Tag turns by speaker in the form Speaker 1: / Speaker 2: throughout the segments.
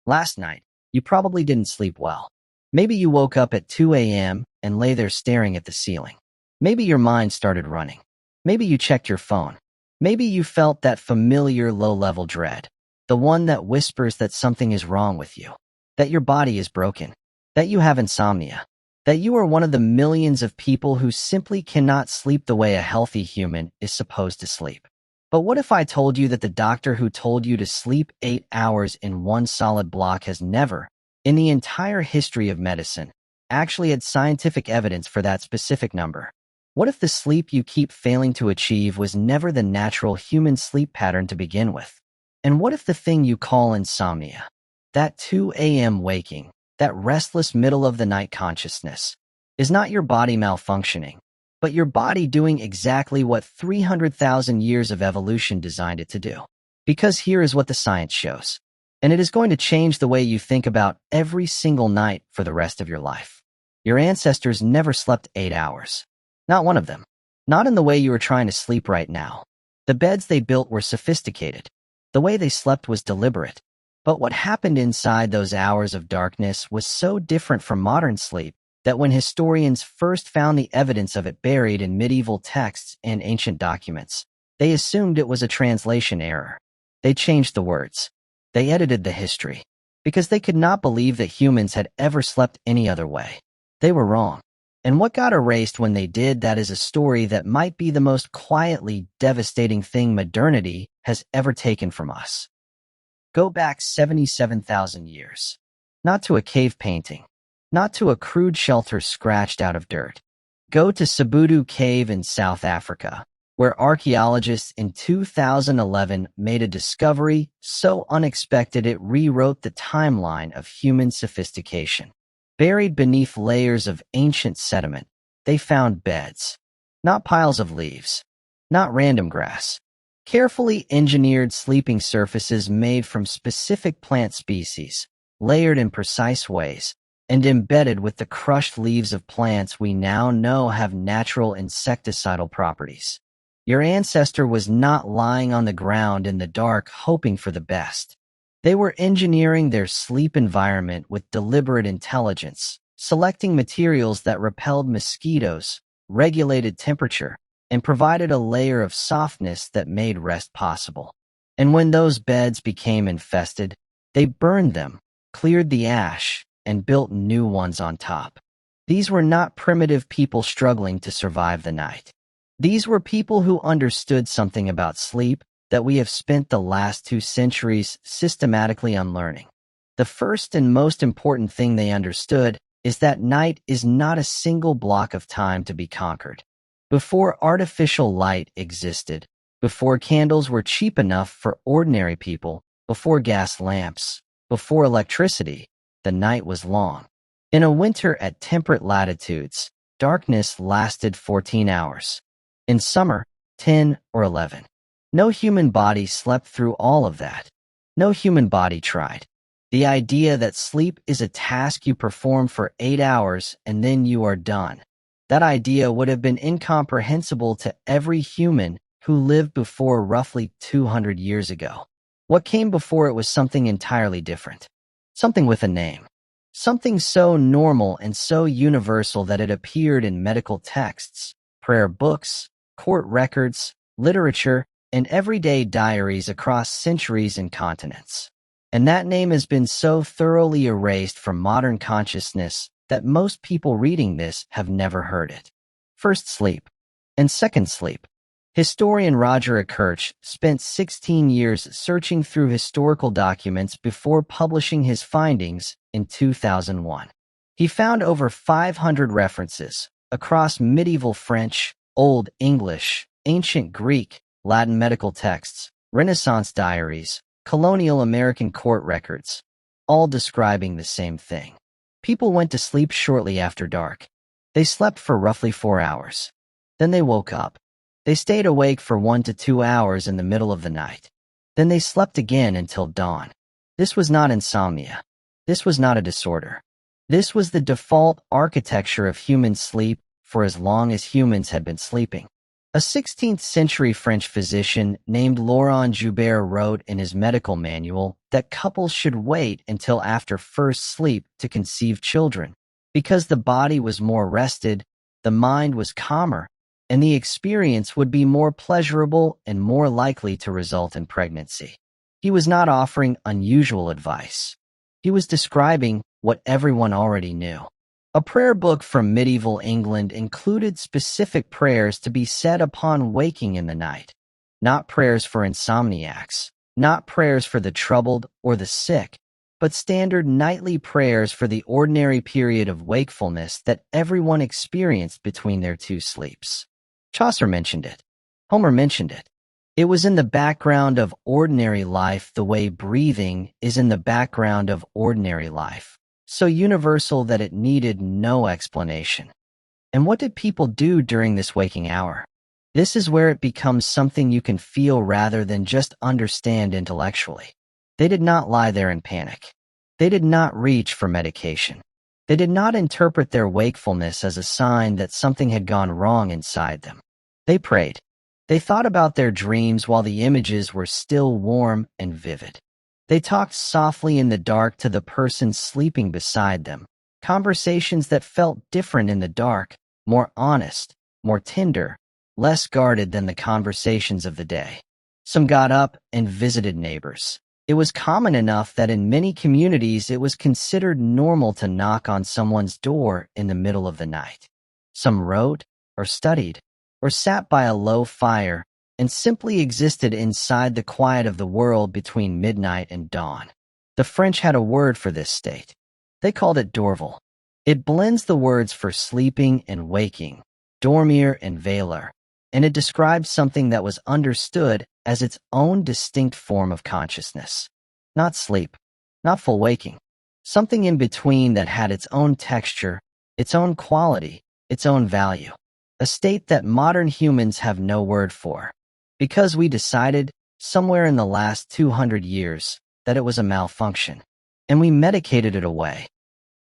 Speaker 1: Last night, you probably didn't sleep well. Maybe you woke up at 2 a.m. and lay there staring at the ceiling. Maybe your mind started running. Maybe you checked your phone. Maybe you felt that familiar low-level dread, the one that whispers that something is wrong with you, that your body is broken, that you have insomnia, that you are one of the millions of people who simply cannot sleep the way a healthy human is supposed to sleep. But what if I told you that the doctor who told you to sleep 8 hours in one solid block has never, in the entire history of medicine, actually had scientific evidence for that specific number? What if the sleep you keep failing to achieve was never the natural human sleep pattern to begin with? And what if the thing you call insomnia, that 2 a.m. waking, that restless middle-of-the-night consciousness, is not your body malfunctioning, but your body doing exactly what 300,000 years of evolution designed it to do? Because here is what the science shows, and it is going to change the way you think about every single night for the rest of your life. Your ancestors never slept 8 hours. Not one of them. Not in the way you are trying to sleep right now. The beds they built were sophisticated. The way they slept was deliberate. But what happened inside those hours of darkness was so different from modern sleep that when historians first found the evidence of it buried in medieval texts and ancient documents, they assumed it was a translation error. They changed the words. They edited the history, because they could not believe that humans had ever slept any other way. They were wrong. And what got erased when they did that is a story that might be the most quietly devastating thing modernity has ever taken from us. Go back 77,000 years. Not to a cave painting. Not to a crude shelter scratched out of dirt. Go to Sabudu Cave in South Africa, where archaeologists in 2011 made a discovery so unexpected it rewrote the timeline of human sophistication. Buried beneath layers of ancient sediment, they found beds. Not piles of leaves. Not random grass. Carefully engineered sleeping surfaces made from specific plant species, layered in precise ways, and embedded with the crushed leaves of plants we now know have natural insecticidal properties. Your ancestor was not lying on the ground in the dark hoping for the best. They were engineering their sleep environment with deliberate intelligence, selecting materials that repelled mosquitoes, regulated temperature, and provided a layer of softness that made rest possible. And when those beds became infested, they burned them, cleared the ash, and built new ones on top. These were not primitive people struggling to survive the night. These were people who understood something about sleep that we have spent the last 2 centuries systematically unlearning. The first and most important thing they understood is that night is not a single block of time to be conquered. Before artificial light existed, before candles were cheap enough for ordinary people, before gas lamps, before electricity, the night was long. In a winter at temperate latitudes, darkness lasted 14 hours. In summer, 10 or 11. No human body slept through all of that. No human body tried. The idea that sleep is a task you perform for 8 hours and then you are done. That idea would have been incomprehensible to every human who lived before roughly 200 years ago. What came before it was something entirely different. Something with a name. Something so normal and so universal that it appeared in medical texts, prayer books, court records, literature, and everyday diaries across centuries and continents. And that name has been so thoroughly erased from modern consciousness that most people reading this have never heard it. First sleep. And second sleep. Historian Roger Kirch spent 16 years searching through historical documents before publishing his findings in 2001. He found over 500 references across medieval French, Old English, ancient Greek, Latin medical texts, Renaissance diaries, colonial American court records, all describing the same thing. People went to sleep shortly after dark. They slept for roughly 4 hours. Then they woke up. They stayed awake for 1 to 2 hours in the middle of the night. Then they slept again until dawn. This was not insomnia. This was not a disorder. This was the default architecture of human sleep for as long as humans had been sleeping. A 16th-century French physician named Laurent Joubert wrote in his medical manual that couples should wait until after first sleep to conceive children, because the body was more rested, the mind was calmer, and the experience would be more pleasurable and more likely to result in pregnancy. He was not offering unusual advice. He was describing what everyone already knew. A prayer book from medieval England included specific prayers to be said upon waking in the night, not prayers for insomniacs, not prayers for the troubled or the sick, but standard nightly prayers for the ordinary period of wakefulness that everyone experienced between their two sleeps. Chaucer mentioned it. Homer mentioned it. It was in the background of ordinary life the way breathing is in the background of ordinary life, so universal that it needed no explanation. And what did people do during this waking hour? This is where it becomes something you can feel rather than just understand intellectually. They did not lie there in panic. They did not reach for medication. They did not interpret their wakefulness as a sign that something had gone wrong inside them. They prayed. They thought about their dreams while the images were still warm and vivid. They talked softly in the dark to the person sleeping beside them, conversations that felt different in the dark, more honest, more tender, less guarded than the conversations of the day. Some got up and visited neighbors. It was common enough that in many communities it was considered normal to knock on someone's door in the middle of the night. Some wrote, or studied, or sat by a low fire and simply existed inside the quiet of the world between midnight and dawn. The French had a word for this state. They called it dorval. It blends the words for sleeping and waking, dormir and veiller, and it describes something that was understood as its own distinct form of consciousness. Not sleep, not full waking, something in between that had its own texture, its own quality, its own value. A state that modern humans have no word for, because we decided, somewhere in the last 200 years, that it was a malfunction, and we medicated it away.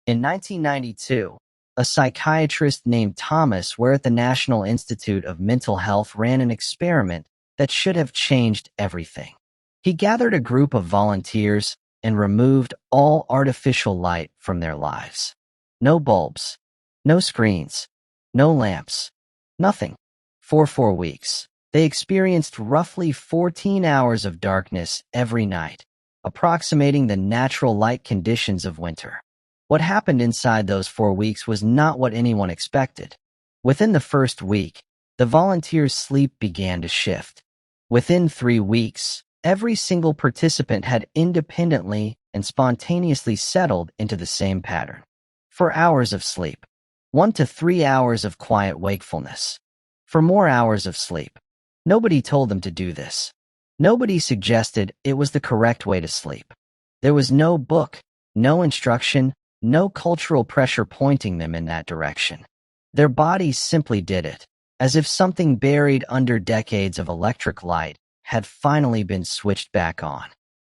Speaker 1: In 1992, a psychiatrist named Thomas Ware at the National Institute of Mental Health ran an experiment that should have changed everything. He gathered a group of volunteers and removed all artificial light from their lives. No bulbs, no screens, no lamps, nothing. For 4 weeks, they experienced roughly 14 hours of darkness every night, approximating the natural light conditions of winter. What happened inside those 4 weeks was not what anyone expected. Within the first week, the volunteers' sleep began to shift. Within 3 weeks, every single participant had independently and spontaneously settled into the same pattern. 4 hours of sleep. 1 to 3 hours of quiet wakefulness. For more hours of sleep. Nobody told them to do this. Nobody suggested it was the correct way to sleep. There was no book, no instruction, no cultural pressure pointing them in that direction. Their bodies simply did it, as if something buried under decades of electric light had finally been switched back on.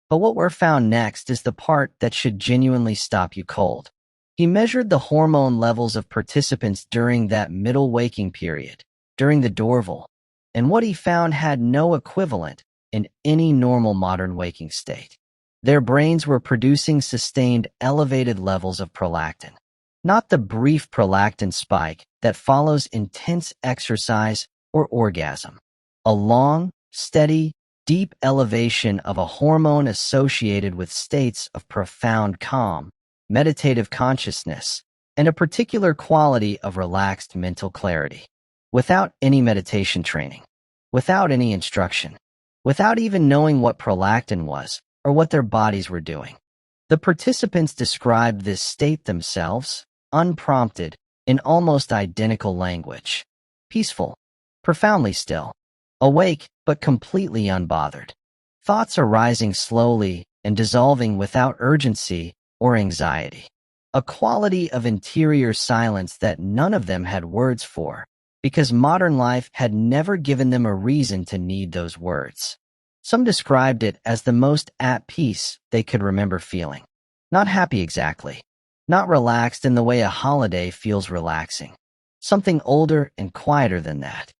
Speaker 1: But what Ware found next is the part that should genuinely stop you cold. He measured the hormone levels of participants during that middle waking period, during the dorval, and what he found had no equivalent in any normal modern waking state. Their brains were producing sustained elevated levels of prolactin, not the brief prolactin spike that follows intense exercise or orgasm. A long, steady, deep elevation of a hormone associated with states of profound calm, meditative consciousness, and a particular quality of relaxed mental clarity. Without any meditation training, without any instruction, without even knowing what prolactin was or what their bodies were doing. The participants described this state themselves, unprompted, in almost identical language. Peaceful, profoundly still, awake but completely unbothered. Thoughts arising slowly and dissolving without urgency or anxiety. A quality of interior silence that none of them had words for, because modern life had never given them a reason to need those words. Some described it as the most at peace they could remember feeling. Not happy exactly. Not relaxed in the way a holiday feels relaxing. Something older and quieter than that.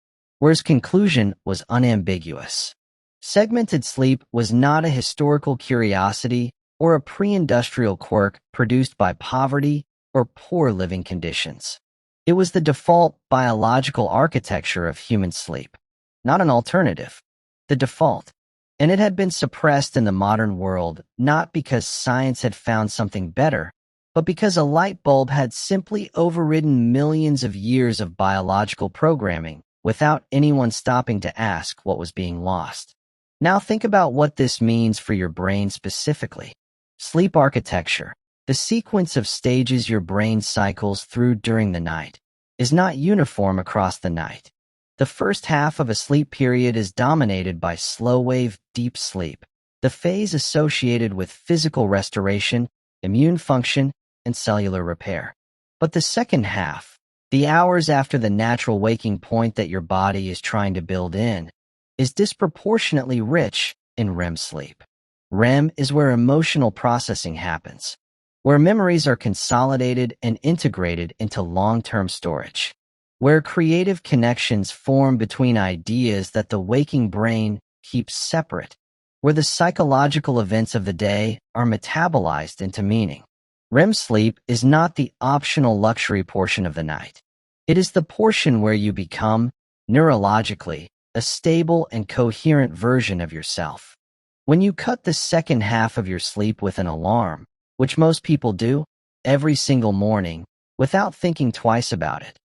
Speaker 1: where his conclusion was unambiguous. Segmented sleep was not a historical curiosity or a pre-industrial quirk produced by poverty or poor living conditions. It was the default biological architecture of human sleep, not an alternative, the default. And it had been suppressed in the modern world not because science had found something better, but because a light bulb had simply overridden millions of years of biological programming without anyone stopping to ask what was being lost. Now think about what this means for your brain specifically. Sleep architecture, the sequence of stages your brain cycles through during the night, is not uniform across the night. The first half of a sleep period is dominated by slow-wave deep sleep, the phase associated with physical restoration, immune function, and cellular repair. But the second half, the hours after the natural waking point that your body is trying to build in, is disproportionately rich in REM sleep. REM is where emotional processing happens, where memories are consolidated and integrated into long-term storage, where creative connections form between ideas that the waking brain keeps separate, where the psychological events of the day are metabolized into meaning. REM sleep is not the optional luxury portion of the night. It is the portion where you become, neurologically, a stable and coherent version of yourself. When you cut the second half of your sleep with an alarm, which most people do, every single morning, without thinking twice about it,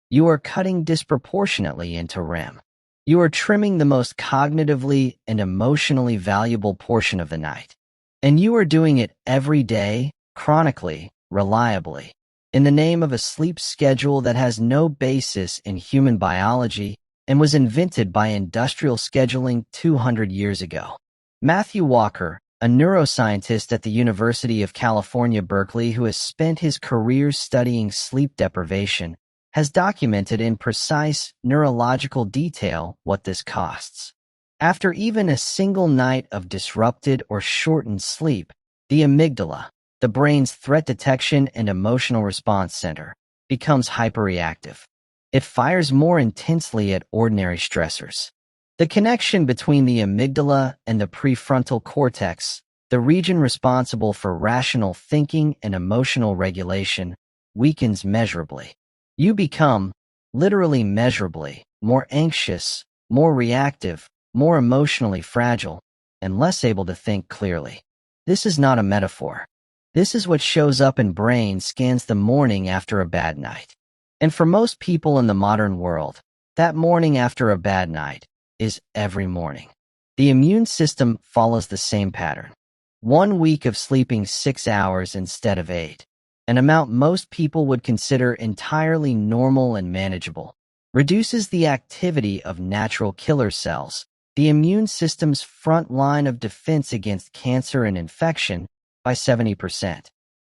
Speaker 1: you are cutting disproportionately into REM. You are trimming the most cognitively and emotionally valuable portion of the night. And you are doing it every day, chronically, reliably, in the name of a sleep schedule that has no basis in human biology and was invented by industrial scheduling 200 years ago. Matthew Walker, a neuroscientist at the University of California, Berkeley, who has spent his career studying sleep deprivation, has documented in precise neurological detail what this costs. After even a single night of disrupted or shortened sleep, the amygdala, the brain's threat detection and emotional response center, becomes hyperreactive. It fires more intensely at ordinary stressors. The connection between the amygdala and the prefrontal cortex, the region responsible for rational thinking and emotional regulation, weakens measurably. You become, literally measurably, more anxious, more reactive, more emotionally fragile, and less able to think clearly. This is not a metaphor. This is what shows up in brain scans the morning after a bad night. And for most people in the modern world, that morning after a bad night is every morning. The immune system follows the same pattern. 1 week of sleeping 6 hours instead of 8, an amount most people would consider entirely normal and manageable, reduces the activity of natural killer cells, the immune system's front line of defense against cancer and infection, by 70%.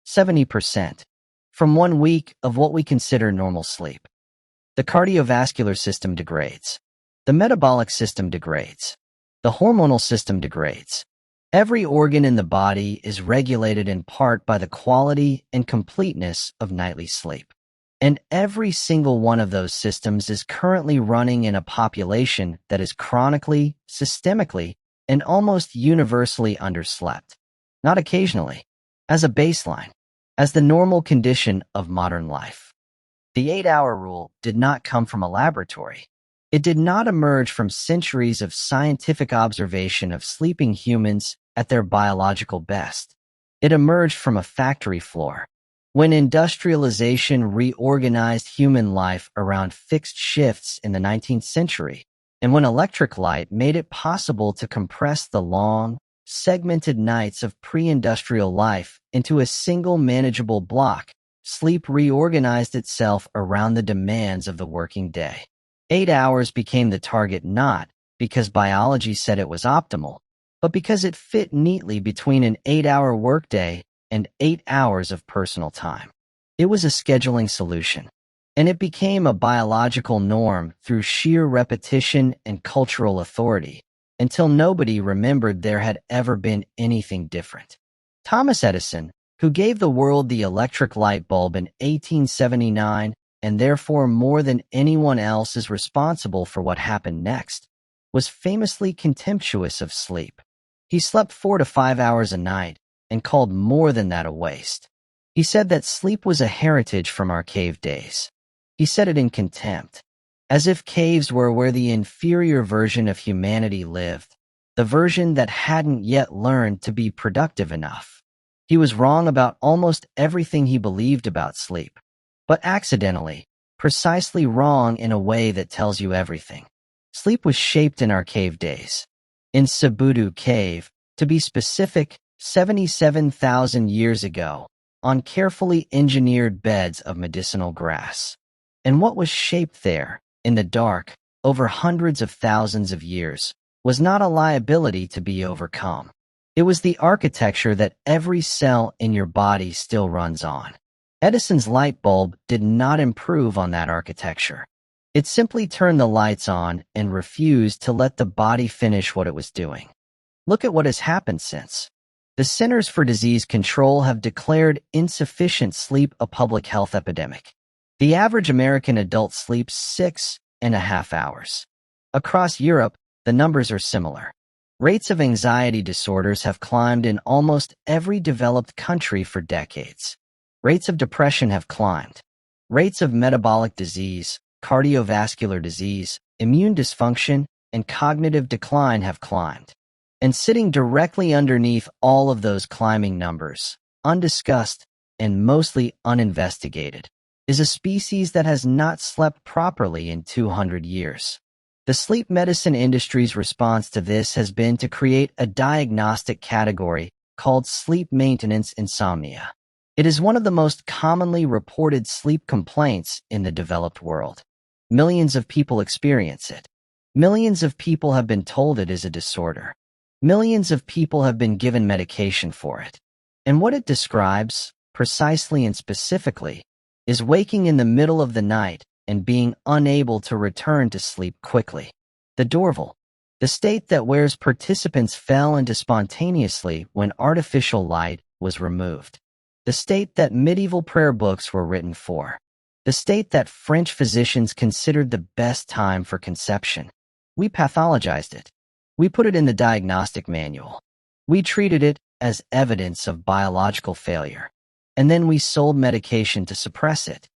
Speaker 1: 70%. From 1 week of what we consider normal sleep. The cardiovascular system degrades. The metabolic system degrades. The hormonal system degrades. Every organ in the body is regulated in part by the quality and completeness of nightly sleep. And every single one of those systems is currently running in a population that is chronically, systemically, and almost universally underslept. Not occasionally, as a baseline, as the normal condition of modern life. The 8-hour rule did not come from a laboratory. It did not emerge from centuries of scientific observation of sleeping humans at their biological best. It emerged from a factory floor. When industrialization reorganized human life around fixed shifts in the 19th century, and when electric light made it possible to compress the long, segmented nights of pre-industrial life into a single manageable block, sleep reorganized itself around the demands of the working day. 8 hours became the target not because biology said it was optimal, but because it fit neatly between an 8-hour workday and 8 hours of personal time. It was a scheduling solution, and it became a biological norm through sheer repetition and cultural authority, until nobody remembered there had ever been anything different. Thomas Edison, who gave the world the electric light bulb in 1879, and therefore more than anyone else is responsible for what happened next, was famously contemptuous of sleep. He slept 4 to 5 hours a night and called more than that a waste. He said that sleep was a heritage from our cave days. He said it in contempt, as if caves were where the inferior version of humanity lived, the version that hadn't yet learned to be productive enough. He was wrong about almost everything he believed about sleep, but accidentally, precisely wrong in a way that tells you everything. Sleep was shaped in our cave days. In Sabudu Cave, to be specific, 77,000 years ago, on carefully engineered beds of medicinal grass. And what was shaped there, in the dark, over hundreds of thousands of years, was not a liability to be overcome. It was the architecture that every cell in your body still runs on. Edison's light bulb did not improve on that architecture. It simply turned the lights on and refused to let the body finish what it was doing. Look at what has happened since. The Centers for Disease Control have declared insufficient sleep a public health epidemic. The average American adult sleeps 6.5 hours. Across Europe, the numbers are similar. Rates of anxiety disorders have climbed in almost every developed country for decades. Rates of depression have climbed. Rates of metabolic disease, cardiovascular disease, immune dysfunction, and cognitive decline have climbed. And sitting directly underneath all of those climbing numbers, undiscussed and mostly uninvestigated, is a species that has not slept properly in 200 years. The sleep medicine industry's response to this has been to create a diagnostic category called sleep maintenance insomnia. It is one of the most commonly reported sleep complaints in the developed world. Millions of people experience it. Millions of people have been told it is a disorder. Millions of people have been given medication for it. And what it describes, precisely and specifically, is waking in the middle of the night and being unable to return to sleep quickly. The Dorval, the state that where participants fell into spontaneously when artificial light was removed. The state that medieval prayer books were written for. The state that French physicians considered the best time for conception. We pathologized it. We put it in the diagnostic manual. We treated it as evidence of biological failure. And then we sold medication to suppress it.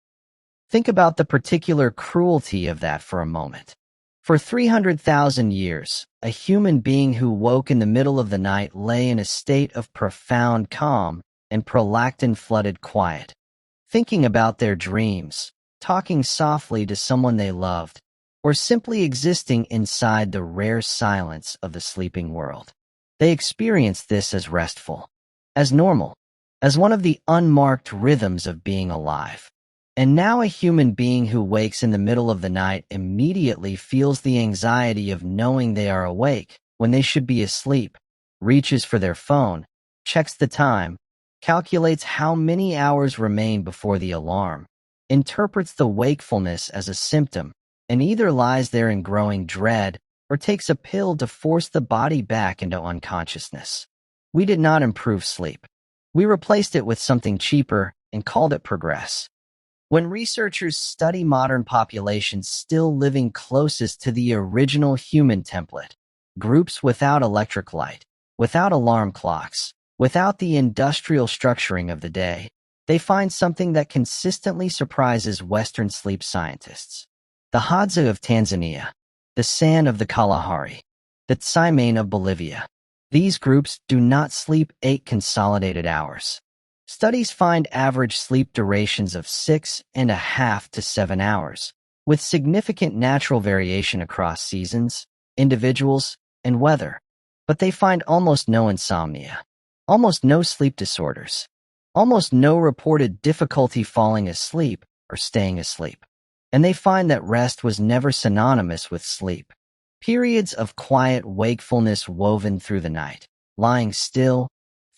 Speaker 1: Think about the particular cruelty of that for a moment. For 300,000 years, a human being who woke in the middle of the night lay in a state of profound calm and prolactin-flooded quiet, thinking about their dreams, talking softly to someone they loved, or simply existing inside the rare silence of the sleeping world. They experienced this as restful, as normal, as one of the unmarked rhythms of being alive. And now a human being who wakes in the middle of the night immediately feels the anxiety of knowing they are awake when they should be asleep, reaches for their phone, checks the time, calculates how many hours remain before the alarm, interprets the wakefulness as a symptom, and either lies there in growing dread or takes a pill to force the body back into unconsciousness. We did not improve sleep. We replaced it with something cheaper and called it progress. When researchers study modern populations still living closest to the original human template, groups without electric light, without alarm clocks, without the industrial structuring of the day, they find something that consistently surprises Western sleep scientists. The Hadza of Tanzania, the San of the Kalahari, the Saim of Bolivia. These groups do not sleep 8 consolidated hours. Studies find average sleep durations of 6.5 to 7 hours, with significant natural variation across seasons, individuals, and weather. But they find almost no insomnia, almost no sleep disorders, almost no reported difficulty falling asleep or staying asleep. And they find that rest was never synonymous with sleep. Periods of quiet wakefulness woven through the night, lying still,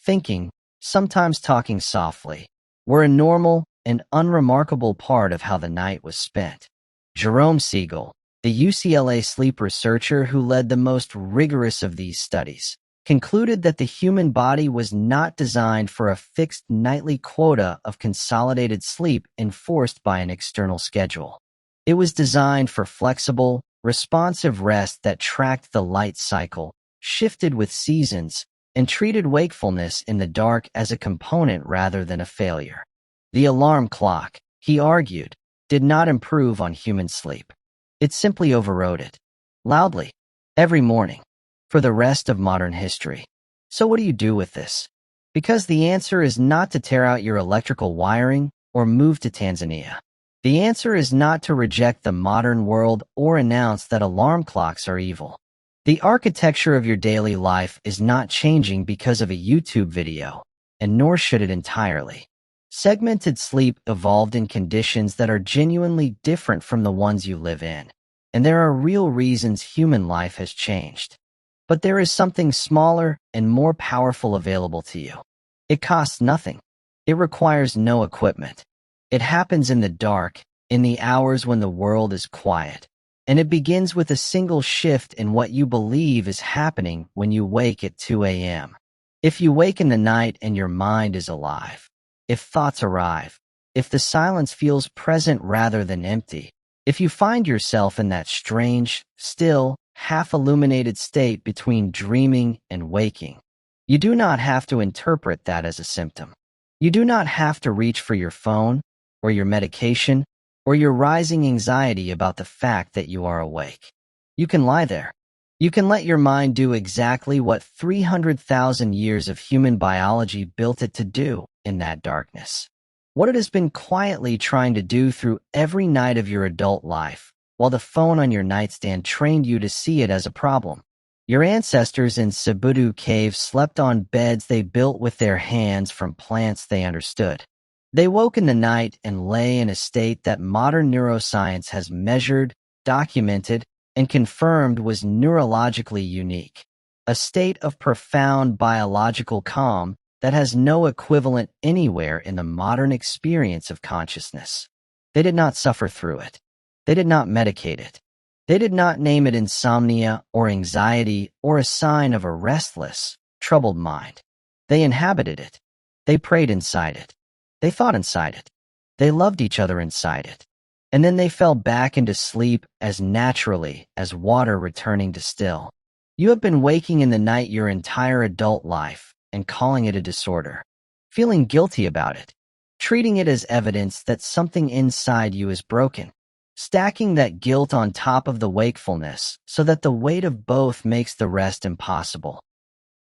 Speaker 1: thinking, sometimes talking softly, were a normal and unremarkable part of how the night was spent. Jerome Siegel, the UCLA sleep researcher who led the most rigorous of these studies, concluded that the human body was not designed for a fixed nightly quota of consolidated sleep enforced by an external schedule. It was designed for flexible, responsive rest that tracked the light cycle, shifted with seasons, and treated wakefulness in the dark as a component rather than a failure. The alarm clock, he argued, did not improve on human sleep. It simply overrode it. Loudly. Every morning. For the rest of modern history. So what do you do with this? Because the answer is not to tear out your electrical wiring or move to Tanzania. The answer is not to reject the modern world or announce that alarm clocks are evil. The architecture of your daily life is not changing because of a YouTube video, and nor should it entirely. Segmented sleep evolved in conditions that are genuinely different from the ones you live in, and there are real reasons human life has changed. But there is something smaller and more powerful available to you. It costs nothing. It requires no equipment. It happens in the dark, in the hours when the world is quiet, and it begins with a single shift in what you believe is happening when you wake at 2 a.m. If you wake in the night and your mind is alive, if thoughts arrive, if the silence feels present rather than empty, if you find yourself in that strange, still, half-illuminated state between dreaming and waking, you do not have to interpret that as a symptom. You do not have to reach for your phone, or your medication, or your rising anxiety about the fact that you are awake. You can lie there. You can let your mind do exactly what 300,000 years of human biology built it to do in that darkness. What it has been quietly trying to do through every night of your adult life, while the phone on your nightstand trained you to see it as a problem. Your ancestors in Sabudu caves slept on beds they built with their hands from plants they understood. They woke in the night and lay in a state that modern neuroscience has measured, documented, and confirmed was neurologically unique. A state of profound biological calm that has no equivalent anywhere in the modern experience of consciousness. They did not suffer through it. They did not medicate it. They did not name it insomnia or anxiety or a sign of a restless, troubled mind. They inhabited it. They prayed inside it. They thought inside it. They loved each other inside it. And then they fell back into sleep as naturally as water returning to still. You have been waking in the night your entire adult life and calling it a disorder, feeling guilty about it, treating it as evidence that something inside you is broken, stacking that guilt on top of the wakefulness so that the weight of both makes the rest impossible.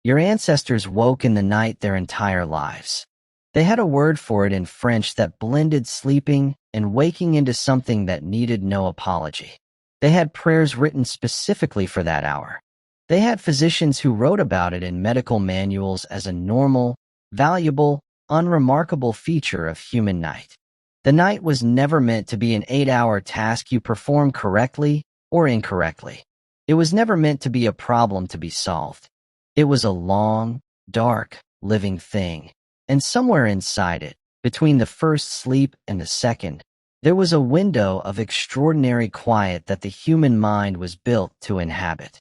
Speaker 1: Your ancestors woke in the night their entire lives. They had a word for it in French that blended sleeping and waking into something that needed no apology. They had prayers written specifically for that hour. They had physicians who wrote about it in medical manuals as a normal, valuable, unremarkable feature of human night. The night was never meant to be an 8-hour task you perform correctly or incorrectly. It was never meant to be a problem to be solved. It was a long, dark, living thing. And somewhere inside it, between the first sleep and the second, there was a window of extraordinary quiet that the human mind was built to inhabit.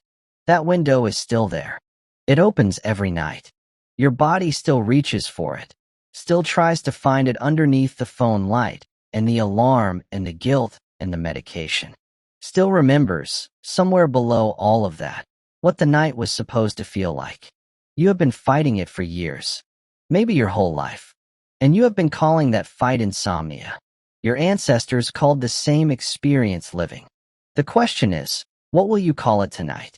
Speaker 1: That window is still there. It opens every night. Your body still reaches for it, still tries to find it underneath the phone light and the alarm and the guilt and the medication. Still remembers, somewhere below all of that, what the night was supposed to feel like. You have been fighting it for years, maybe your whole life, and you have been calling that fight insomnia. Your ancestors called the same experience living. The question is, what will you call it tonight?